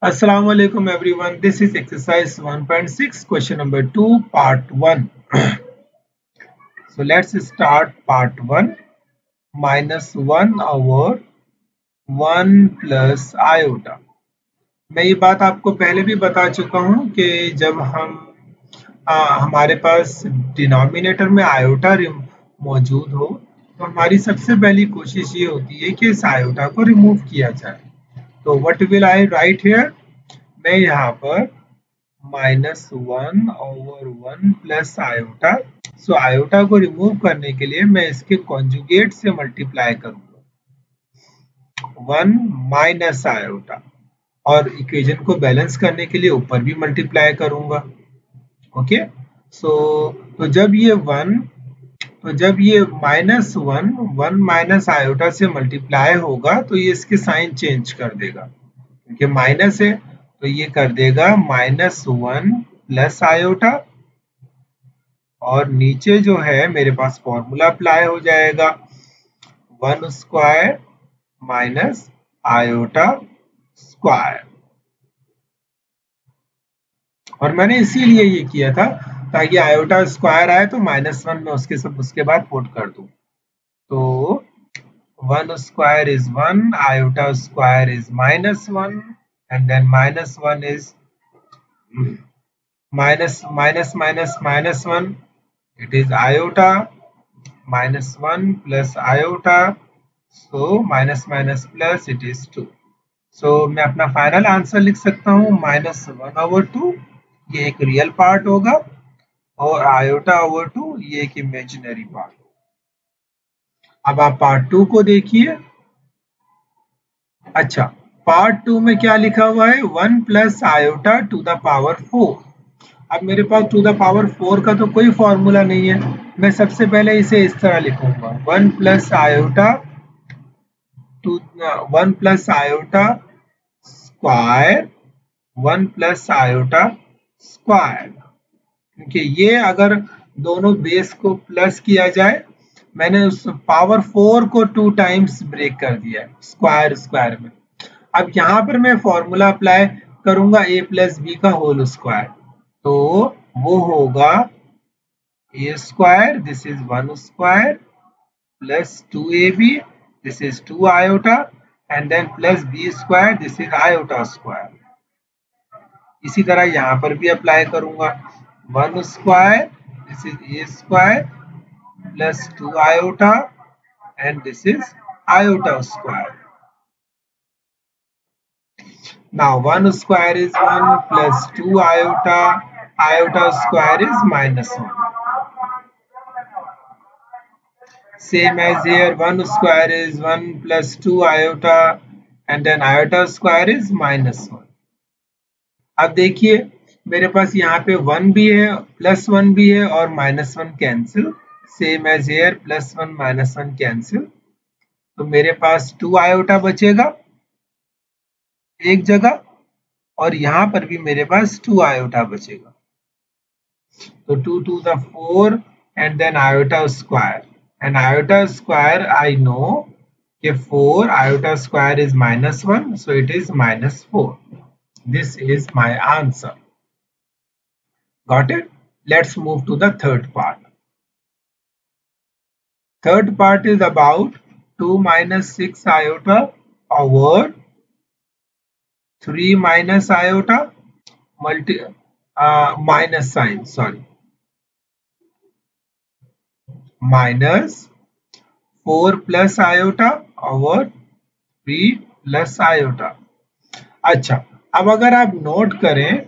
Assalamu alaikum everyone. This is exercise 1.6 question number 2 part 1. So let's start part 1. Minus 1 over 1 plus iota. मैं ये बात आपको पहले भी बता चुका हूँ कि जब हमारे पास डिनोमिनेटर में आयोटा मौजूद हो तो हमारी सबसे पहली कोशिश ये होती है कि इस आयोटा को रिमूव किया जाए. तो what will I right here? मैं यहाँ पर -1/1 प्लस आयोटा. सो आयोटा को रिमूव करने के लिए मैं इसके कॉन्जुगेट से मल्टीप्लाई करूंगा 1 माइनस आयोटा, और इक्वेशन को बैलेंस करने के लिए ऊपर भी मल्टीप्लाई करूंगा. ओके, सो तो जब ये -1 माइनस आयोटा से मल्टीप्लाई होगा तो ये इसके साइन चेंज कर देगा, क्योंकि माइनस है तो ये कर देगा -1 प्लस आयोटा, और नीचे जो है मेरे पास फॉर्मूला अप्लाई हो जाएगा 1 स्क्वायर माइनस आयोटा स्क्वायर. और मैंने इसीलिए ये किया था ताकि आयोटा स्क्वायर आए तो -1 में उसके बाद पुट कर दूं. तो 1 square is 1, iota square is -1, and then -1 is -1, it is iota, -1 plus iota, so minus minus plus it is 2. So मैं अपना फाइनल आंसर लिख सकता हूँ -1/2, ये एक रियल पार्ट होगा, और iota/2 ये एक इमेजिनरी पार्ट होगा. अब आप पार्ट 2 को देखिए. अच्छा, पार्ट 2 में क्या लिखा हुआ है? 1 plus iota to the power 4. अब मेरे पास टू द पावर 4 का तो कोई फॉर्मूला नहीं है. मैं सबसे पहले इसे इस तरह लिखूंगा 1 plus iota square 1 plus iota square, क्योंकि ये अगर दोनों बेस को प्लस किया जाए, मैंने उस पावर 4 को 2 टाइम्स ब्रेक कर दिया है स्क्वायर में. अब यहाँ पर मैं फॉर्मूला अप्लाई करूंगा a प्लस बी का होल स्क्वायर, तो वो होगा a square, this is 1 square, plus 2ab, this is 2 iota, and then plus b square, this is iota square. इसी तरह यहाँ पर भी अप्लाई करूंगा 1 square, this is a square, plus 2 iota, and this is iota square. Now 1 square is 1 plus 2 iota square is -1. Same as here, 1 square is 1 plus 2 iota, and then iota square is -1. अब देखिए मेरे पास यहाँ पे 1 भी है, +1 भी है, और -1 cancel. Same as here, +1 -1 cancel, तो मेरे पास 2 आयोटा बचेगा एक जगह, और यहाँ पर भी मेरे पास 2 आयोटा बचेगा. तो 2 to the 4 and then iota square, and iota square I know कि 4 iota square is -1, so it is -4. This is my answer. Got it? Let's move to the third part. Third part is about 2 minus 6 iota over 3 minus iota minus sign, sorry, minus 4 plus iota over 3 plus iota. अच्छा, अब अगर आप note करें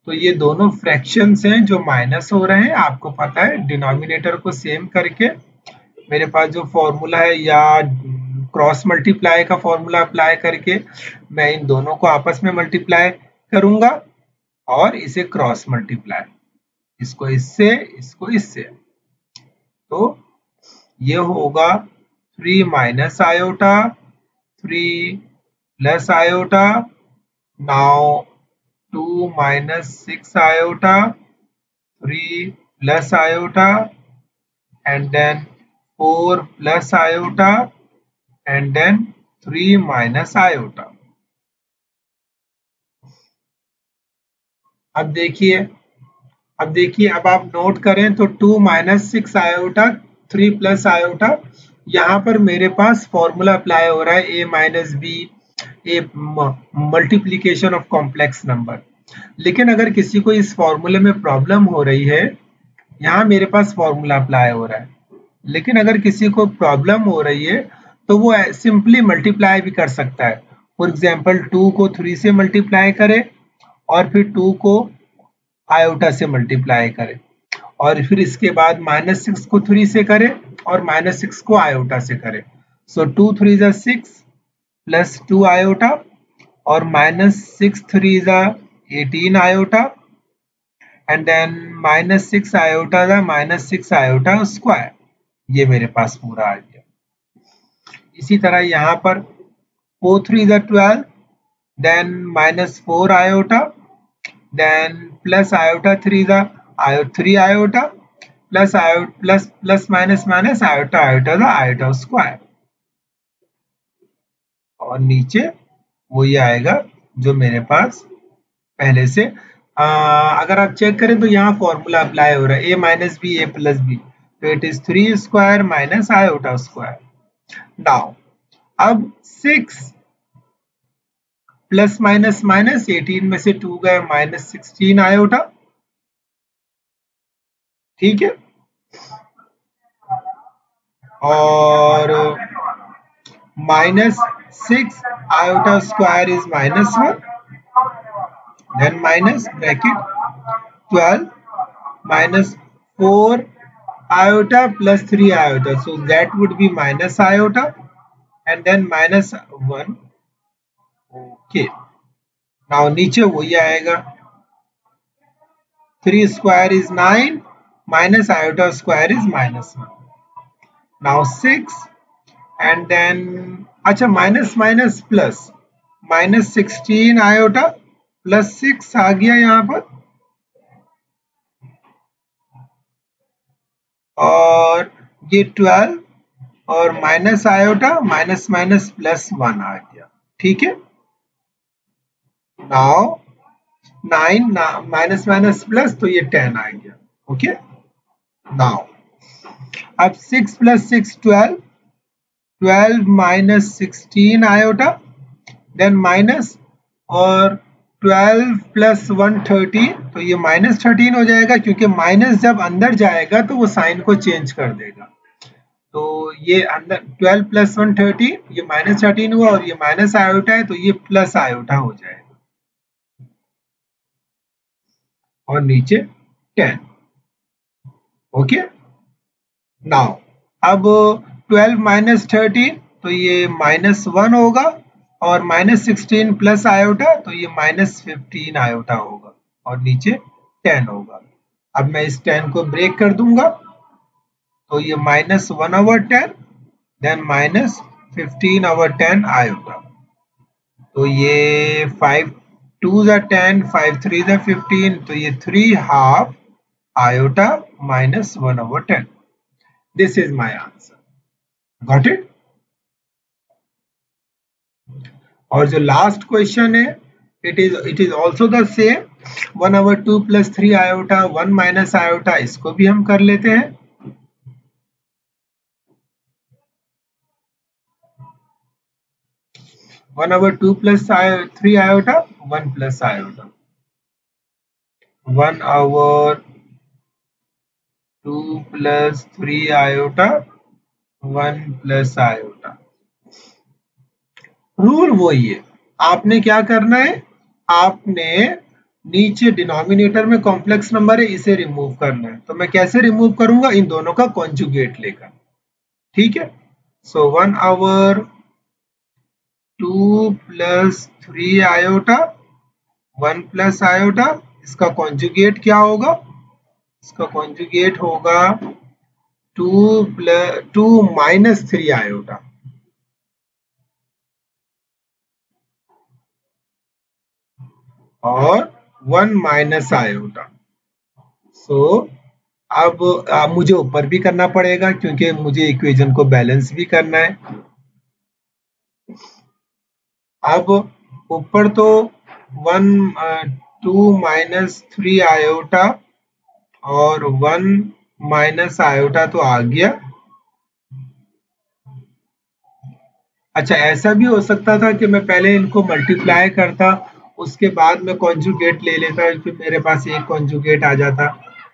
तो ये दोनों fractions हैं जो माइनस हो रहे हैं. आपको पता है डिनोमिनेटर को सेम करके मेरे पास जो फॉर्मूला है, या क्रॉस मल्टीप्लाई का फॉर्मूला अप्लाई करके मैं इन दोनों को आपस में मल्टीप्लाई करूंगा, और इसे क्रॉस मल्टीप्लाई, इसको इससे, तो ये होगा 3 minus iota 3 plus iota, now 2 minus 6 iota 3 plus iota, and then 4 plus iota, and then 3 minus iota. अब देखिए अब आप नोट करें तो 2 माइनस 6 आयोटा 3 प्लस आयोटा, यहाँ पर मेरे पास फॉर्मूला अप्लाई हो रहा है a minus B, a multiplication of complex number. लेकिन अगर किसी को इस फॉर्मूले में प्रॉब्लम हो रही है, यहाँ मेरे पास फॉर्मूला अप्लाई हो रहा है, लेकिन अगर किसी को प्रॉब्लम हो रही है तो वो सिंपली मल्टीप्लाई भी कर सकता है। फॉर एग्जाम्पल 2 को 3 से मल्टीप्लाई करे और फिर 2 को आयोटा से मल्टीप्लाई करे, और फिर इसके बाद -6 को 3 से करे और -6 को आयोटा से करे। सो 2 3 जा 6 प्लस 2 आयोटा और -6 3 जा 18 आयोटा एंड देन -6 आयोटा जा -6 आयोटा स्क्वायर। ये मेरे पास पूरा आ गया। इसी तरह यहाँ पर 4 3 जा 12, then -4 iota, then plus iota 3 जा 3 iota, plus plus minus minus iota iota जा आयोटा स्क्वायर, और नीचे वही आएगा जो मेरे पास पहले से। अगर आप चेक करें तो यहाँ फॉर्मूला अप्लाई हो रहा है a minus B a plus B, तो it is 3 square minus iota square. Now अब 6 प्लस माइनस माइनस 18 में से 2 गए -16 आयोटा, ठीक है, और -6 iota square is -1, then minus bracket 12 minus 4 iota plus 3 iota, so that would be minus iota and then minus 1. Okay, now नीचे वही आएगा, 3 square is 9 minus iota square is -1. now 6 and then अच्छा minus minus plus -16 iota plus 6 आ गया यहाँ पर, और ये 12 और minus iota minus minus plus 1 आ गया, ठीक है। नाउ 9 माइनस माइनस प्लस, तो ये 10 आ गया, ओके। नाउ अब 6 plus 6 12, 12 minus 16 iota, then minus, और 12 प्लस 1 13, तो ये -13 हो जाएगा, क्योंकि माइनस जब अंदर जाएगा तो वो साइन को चेंज कर देगा। तो ये अंदर 12 प्लस 1 13, ये -13 हुआ, और ये माइनस आयोटा है तो ये प्लस आयोटा हो जाएगा, और नीचे 10, ओके। नाउ अब 12 माइनस 13, तो ये -1 होगा, और -16 प्लस आयोटा, तो ये -15 आयोटा होगा, और नीचे 10 होगा। अब मैं इस 10 को ब्रेक कर दूंगा, तो ये -1/10, देन -15/10 आयोटा, तो ये 5 2 जा 10, 5 3 जा 15, तो ये 3 half iota -1/10। This is my answer, got it. और जो लास्ट क्वेश्चन है, it is also the same, 1/2 plus 3 iota 1 minus iota, इसको भी हम कर लेते हैं। One over 2 plus 3 iota 1 plus iota, 1 over 2 plus 3 iota 1 plus iota. Rule वही है, आपने क्या करना है, आपने नीचे डिनोमिनेटर में कॉम्प्लेक्स नंबर है, इसे रिमूव करना है। तो मैं कैसे रिमूव करूंगा, इन दोनों का कॉन्जुगेट लेकर, ठीक है। सो 1 over 2 plus 3 iota 1 plus iota, इसका कॉन्जुगेट क्या होगा, इसका कॉन्जुगेट होगा 2 माइनस 3 आयोटा, और 1 माइनस आयोटा। सो अब मुझे ऊपर भी करना पड़ेगा, क्योंकि मुझे इक्वेशन को बैलेंस भी करना है। अब ऊपर तो 1 2 माइनस 3 आयोटा और 1 माइनस आयोटा तो आ गया। अच्छा, ऐसा भी हो सकता था कि मैं पहले इनको मल्टीप्लाई करता, उसके बाद में कॉन्जुगेट ले लेता, फिर मेरे पास एक कॉन्जुगेट आ जाता,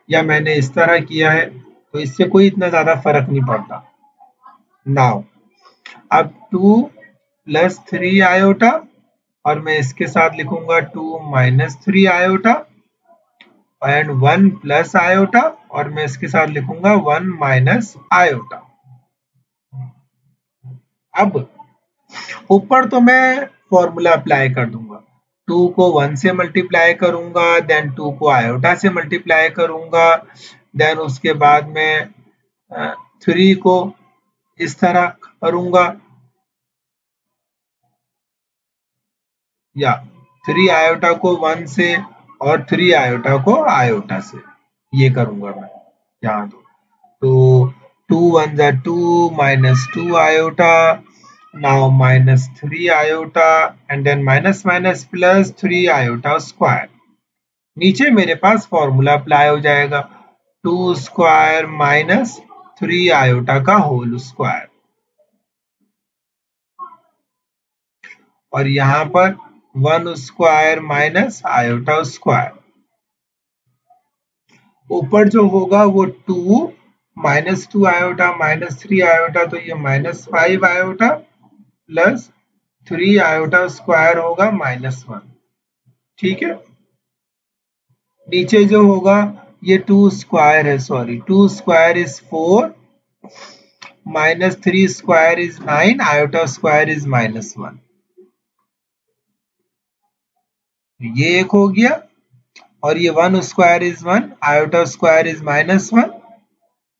या मैंने इस तरह किया है, तो इससे कोई इतना ज्यादा फर्क नहीं पड़ता। नाउ अब 2 प्लस 3 आयोटा और मैं इसके साथ लिखूंगा 2 minus 3 iota and 1 plus iota और मैं इसके साथ लिखूंगा 1 माइनस आयोटा। अब ऊपर तो मैं फॉर्मूला अप्लाई कर दूंगा, 2 को 1 से मल्टीप्लाई करूंगा, देन 2 को आयोटा से मल्टीप्लाई करूंगा, देन उसके बाद में 3 को इस तरह करूंगा, या 3 आयोटा को 1 से और 3 आयोटा को आयोटा से, ये करूंगा मैं यहाँ। तो 2 1 जा 2 minus 2 iota, now minus 3 iota and then minus minus plus 3 iota square। नीचे मेरे पास फॉर्मूला अप्लाई हो जाएगा, 2 स्क्वायर माइनस 3 आयोटा का होल स्क्वायर, और यहाँ पर 1 स्क्वायर माइनस आयोटा स्क्वायर। ऊपर जो होगा वो 2 माइनस 2 आयोटा माइनस 3 आयोटा, तो ये minus 5 iota plus 3 iota square होगा -1। ठीक है, नीचे जो होगा ये 2 स्क्वायर है, sorry 2 square is 4 minus 3 square is 9, iota square is -1। ये एक हो गया, और ये 1 square is 1, iota square is -1,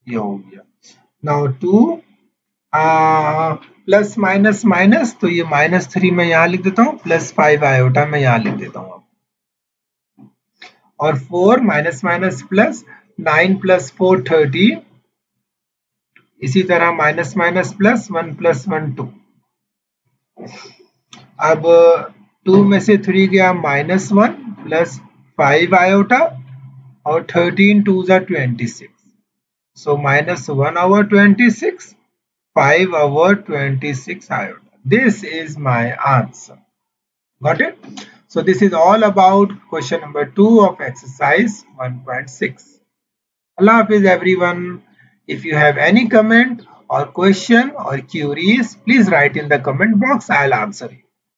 ये हो गया। नाउ 2 प्लस माइनस माइनस, तो ये -3 मैं यहाँ लिख देता हूँ, प्लस 5 आयोटा मैं यहाँ लिख देता हूँ, और 4 माइनस माइनस प्लस 9 प्लस 4 13, इसी तरह माइनस माइनस प्लस 1 प्लस 1 2। अब 2 में से 3 गया -1 प्लस 5 आयोटा और 13 2 जा 26, so -1 over 26, 5 over 26 iota. This is my answer. Got it? So this is all about question number 2 of exercise 1.6. Allah Hafiz everyone. If you have any comment or question or queries, please write in the comment box. I'll answer you.